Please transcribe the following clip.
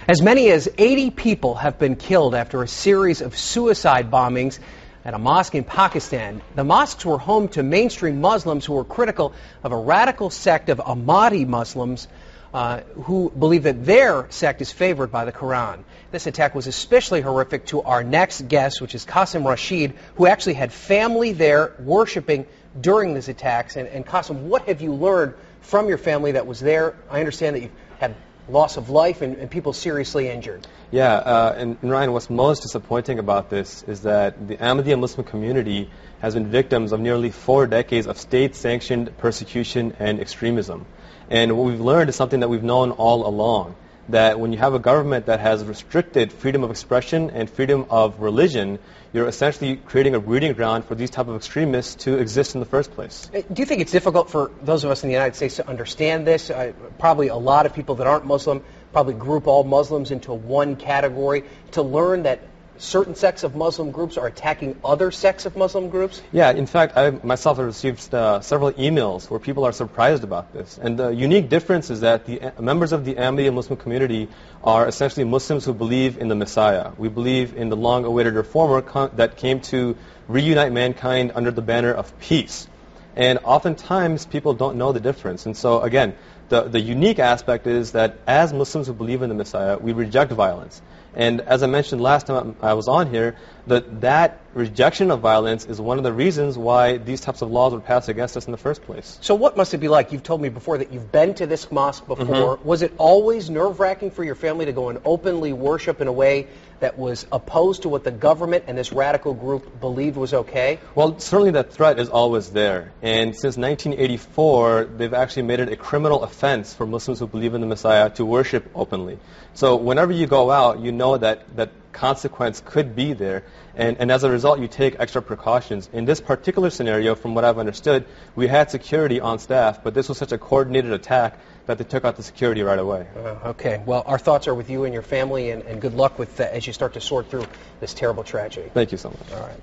As many as 80 people have been killed after a series of suicide bombings at a mosque in Pakistan. The mosques were home to mainstream Muslims who were critical of a radical sect of Ahmadiyya Muslims who believe that their sect is favored by the Quran. This attack was especially horrific to our next guest, which is Qasim Rashid, who actually had family there worshiping during these attacks. And Qasim, what have you learned from your family that was there? I understand that you've had loss of life and people seriously injured. Yeah, and Ryan, what's most disappointing about this is that the Ahmadiyya Muslim community has been victims of nearly 4 decades of state-sanctioned persecution and extremism. And what we've learned is something that we've known all along, that when you have a government that has restricted freedom of expression and freedom of religion, you're essentially creating a breeding ground for these type of extremists to exist in the first place. Do you think it's difficult for those of us in the United States to understand this? Probably a lot of people that aren't Muslim probably group all Muslims into one category. To learn that certain sects of Muslim groups are attacking other sects of Muslim groups? Yeah, in fact, I myself have received several emails where people are surprised about this. And the unique difference is that the members of the Ahmadiyya Muslim community are essentially Muslims who believe in the Messiah. We believe in the long-awaited reformer that came to reunite mankind under the banner of peace. And oftentimes, people don't know the difference. And so, again, the unique aspect is that as Muslims who believe in the Messiah, we reject violence. And as I mentioned last time I was on here, that rejection of violence is one of the reasons why these types of laws were passed against us in the first place. So what must it be like? You've told me before that you've been to this mosque before. Was it always nerve-wracking for your family to go and openly worship in a way that was opposed to what the government and this radical group believed was okay? Well, certainly that threat is always there. And since 1984, they've actually made it a criminal offense for Muslims who believe in the Messiah to worship openly. So whenever you go out, you know that consequence could be there. And as a result, you take extra precautions. In this particular scenario, from what I've understood, we had security on staff, but this was such a coordinated attack that they took out the security right away. Okay. Well, our thoughts are with you and your family, and good luck with as you start to sort through this terrible tragedy. Thank you so much. All right.